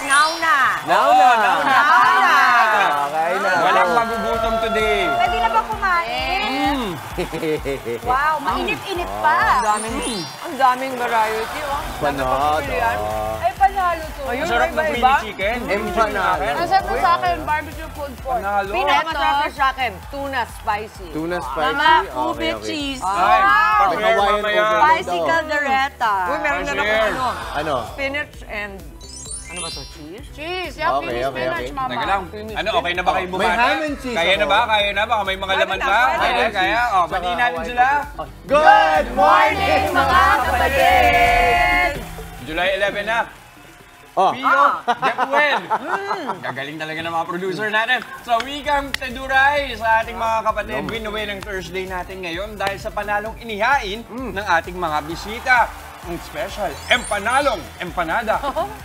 now na. Now na. Okay na. Walang magugutom today. Pwede na ba kumain? Wow, mainit-init pa. Ang daming variety, oh. Panalo. Ay, panalo to. Ayun, Sarap ng iba-iba. creamy chicken. Empanado. Ang sarap sa akin, barbecue pulled pork. Panalo. Pinakamasarap sa akin, tuna spicy. Tuna spicy. Mama, Okay, ube okay. cheese. Ay, May pa-share Hawaiian mamaya. overload. Spicy caldereta. Uy, meron na Pa-share. ako ano, Ano? spinach and... Ano ba to? Cheese? Cheese. Okay, Yung okay, spinach, okay. mama. Teka lang. Ano, okay na ba kayo May bumata? ham and cheese Kaya na ako. ba? Kaya na? Baka may mga laman na, pa? pwede. Kaya, kaya. O, batiin natin sila. Good morning, mga kapatid! July 11 na. Oh, Pio, Jepuel. Gagaling talaga ng mga producer natin. Sa wikang Teduray sa ating mga kapatid, win-win ng Thursday natin ngayon dahil sa panalong inihain ng ating mga bisita. Ang special, empanada.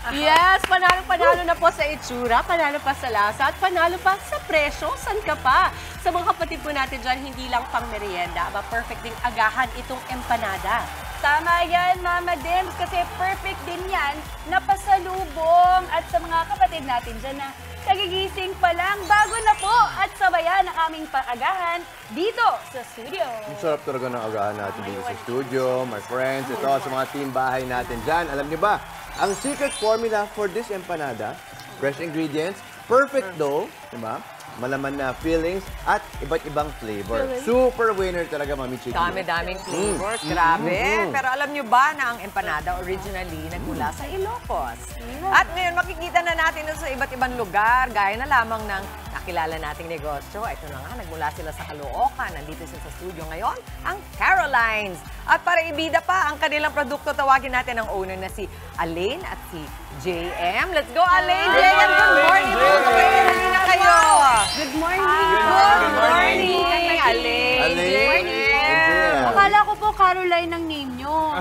Yes, panalo-panalo na po sa itsura, panalo pa sa lasa, at panalo pa sa presyo. San ka pa? Sa mga kapatid po natin dyan, hindi lang pang merienda, aba perfect ding agahan itong empanada. Tama yan, Mama Dims, kasi perfect din yan na pasalubong at sa mga kapatid natin dyan na kagigising pa lang, bago na po at sabayan ang aming paagahan dito sa studio. ang sarap talaga ng agahan natin dito sa studio, my friends. Ito, sa mga team bahay natin dyan. Alam niyo ba, ang secret formula for this empanada, fresh ingredients, perfect dough, diba? Malaman na fillings at iba't ibang flavor. Super winner talaga, Mami Chicky. Dami-daming flavors, grabe. Pero alam nyo ba na ang empanada originally nagmula sa Ilocos? At ngayon makikita na natin ito sa iba't ibang lugar, gaya na lamang ng nakilala nating negosyo. Ito na nga, nagmula sila sa Caloocan. Nandito sila sa studio ngayon, ang Carolines. At para ibida pa ang kanilang produkto, tawagin natin ang owner na si Alain at si JM. Let's go, Alain! JM, good morning! Good na kayo! Good morning! Good morning! Alain! Alain! JM! Akala ko po Caroline ang name nyo.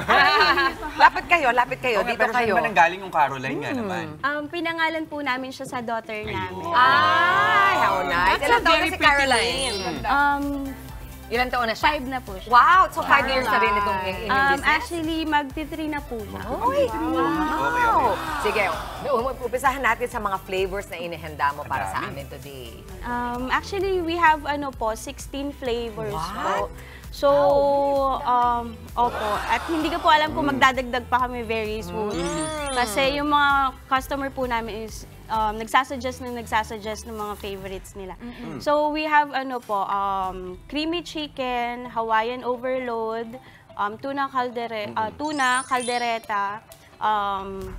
Lapit kayo, Okay, dito pero saan kayo. ba nanggaling yung Caroline nga naman? Pinangalan po namin siya sa daughter namin. Ay, how nice. That's Ilan a taon na very si pretty Caroline? Ilan taon na siya? 5 na po siya. Wow! So 5 years na rin itong inyong business? Actually, mag-3 na po siya. Uy, wow! Okay. Sige, umpisahan natin sa mga flavors na inihanda mo para sa amin today. Actually, we have 16 flavors po. What? So, opo. At hindi ko po alam kung magdadagdag pa kami very soon. Kasi yung mga customer po namin is nagsasuggest ng mga favorites nila. So, we have creamy chicken, Hawaiian overload, tuna caldereta,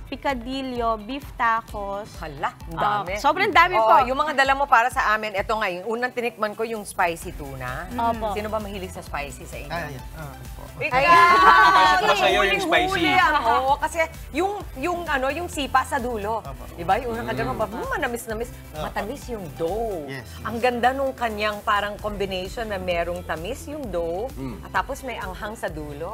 picadillo, beef tacos. Hala, ang dami. Sobrang dami Oo, po. yung mga dala mo para sa amin, ito nga, yung unang tinikman ko yung spicy tuna. Opo. Sino ba mahilig sa spicy sa inyo? Ay, Para sa'yo yung spicy. Oo, kasi yung sipa sa dulo. Diba? Yung unang kadyan mo, manamis-namis. Matamis yung dough. Yes. Ang ganda nung kanyang parang combination na merong tamis yung dough, at tapos may anghang sa dulo.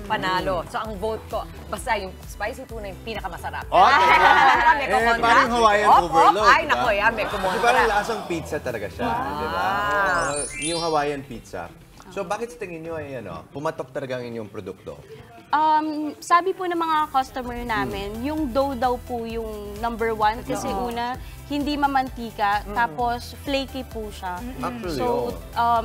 Panalo. So ang vote ko, basta yung spicy tuna yung pinakamasarap. Oh, talaga? May kumontra. Parang Hawaiian Op, overload, Ay, diba? nako, yan, may kumontra. Parang lasang pizza talaga siya, di ba? Oo, yung Hawaiian pizza. So, bakit sa tingin nyo ay pumatok talaga ang inyong produkto? Sabi po ng mga customer namin, yung dough daw po yung number 1 kasi una, hindi mamantika, tapos flaky po siya. Actually, So,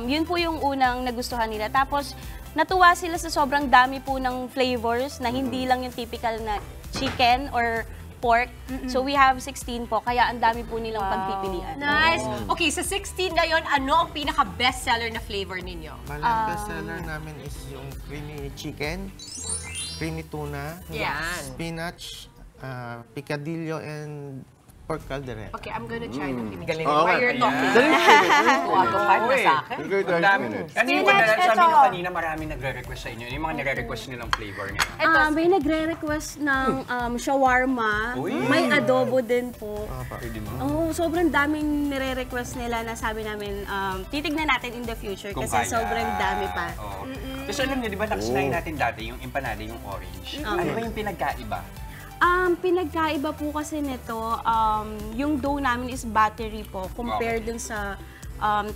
yun po yung unang nagustuhan nila. Tapos, natuwa sila sa sobrang dami po ng flavors na hindi lang yung typical na chicken or pork. So, we have 16 po, kaya ang dami po nilang pagpipilian. Nice. Okay, sa 16 ngayon, ano ang pinaka-bestseller na flavor ninyo? Malang bestseller namin is yung creamy chicken, creamy tuna, Yan. spinach, picadillo, and pork caldereta. Okay, I'm gonna try the pinaka. Galing. Oo, While you're talking, Dali, tuwago 5 na sa akin. Ang dami. Ano yung Spinach, sabi ito. nyo kanina, maraming nagre-request sa inyo. Yung mga nire-request nilang flavor nila. May nagre-request ng shawarma, Uy. may adobo din po. Pwede mo. Oh, sobrang daming nire-request nila na sabi namin, titignan natin in the future Kung kasi kaya. sobrang dami pa. Oo. Kasi alam niyo, di ba nakasanayin natin dati yung empanada, yung orange. Ano ba yung pinagkaiba? Pinagkaiba po kasi nito, yung dough namin is buttery po compared dun sa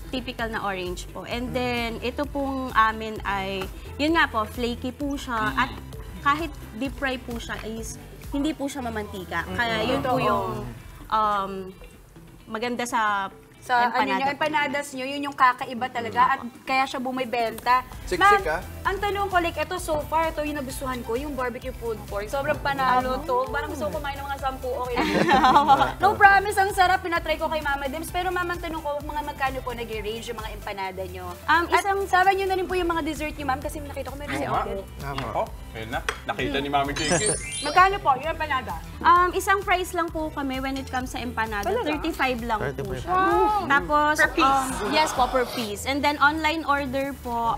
typical na orange po. And then, ito pong amin ay, yun nga po, flaky po siya. At kahit deep fry po siya is hindi po siya mamantika. Kaya yun po yung maganda sa Sa empanada. yung empanadas nyo, yun yung kakaiba talaga at kaya siya bumibenta. Siksik, ah. Ang tanong ko, like, ito so far, ito yung nagustuhan ko, yung barbecue pulled pork. Sobrang panalo to. Parang gusto ko kumain ng mga 10, okay lang. No promise, ang sarap. Pinatry ko kay Mama Dims. Pero Mama, ang tanong ko, mga magkano po nag-range yung mga empanada nyo? At sama nyo na rin po yung mga dessert nyo, Ma'am, kasi nakita ko meron si Uncle. Oh, ayun na. Nakita ni Mami Kiki. Magkano po yung empanada? Isang price lang po kami when it comes sa empanada. Talaga? 35 lang po 35. siya. Tapos, Per piece? yes po, per piece. And then online order po,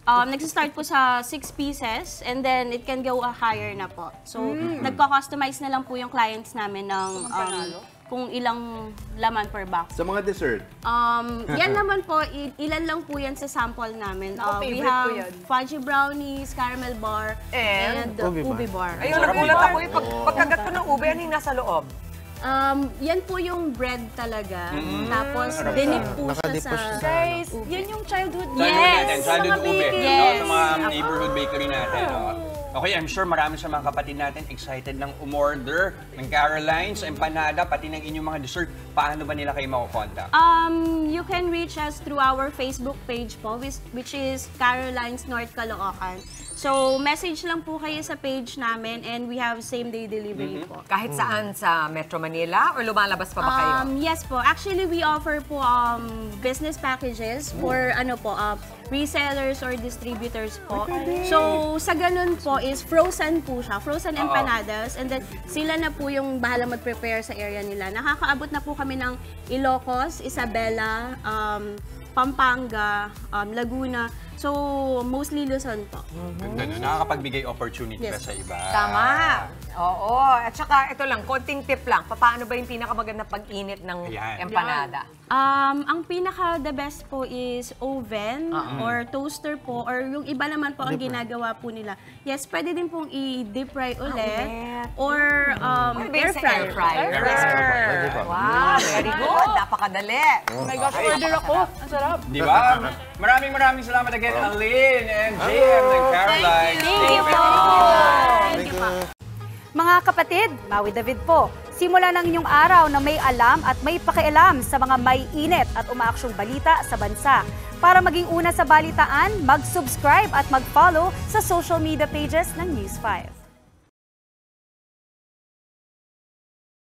nagsistart po sa 6 pieces and then it can go higher na po. So, nagko-customize na lang po yung clients namin ng kung ilang laman per box. Sa mga dessert, Yan naman po, ilan lang po yan sa sample namin. We favorite have ko yan. fudgy brownies, caramel bar, and Ubi ubi bar. Ayun, nagulat ako yung pagkagat ko ng ube, ano yung nasa loob? Yan po yung bread talaga. Tapos, dinip po siya Nakadip sa... po siya sa- Guys, yan yung childhood Childhood natin, Yes! childhood Mga ube. bakery. No, Yes. sa mga neighborhood bakery natin. No? Okay, I'm sure marami sa mga kapatid natin excited ng umorder ng Caroline's, empanada, pati ng inyong mga dessert. Paano ba nila kayo makukontak? You can reach us through our Facebook page po, which is Caroline's North Caloocan. So, message lang po kayo sa page namin and we have same-day delivery po. Kahit saan sa Metro Manila or lumalabas pa ba kayo? Yes po. Actually, we offer po business packages for resellers or distributors po. So, sa ganun po is frozen po siya. Frozen empanadas. And then, sila na po yung bahala mag-prepare sa area nila. Nakakaabot na po kami ng Ilocos, Isabela, Pampanga, Laguna. So, mostly Luzon po. Ganda nun, nakakapagbigay opportunity Yes. pa sa iba. Tama. Oo. At saka, ito lang, konting tip lang. Paano ba yung pinakamaganda pag-init ng Ayan. empanada? Ang pinaka-the best po is oven or toaster po or yung iba naman po ang ginagawa po nila. Yes, pwede din pong i-deep fry ulit or air fryer. Air fryer. Pwede pa. Wow, very good. Napakadali. Oh my gosh, order ako. Ang sarap. Di ba? Maraming salamat again, Aline and JM ng Caroline. Thank you po! thank you. Mga kapatid, Maui David po. Simula ng inyong araw na may alam at may pakialam sa mga may init at umaaksyong balita sa bansa. Para maging una sa balitaan, mag-subscribe at mag-follow sa social media pages ng News 5.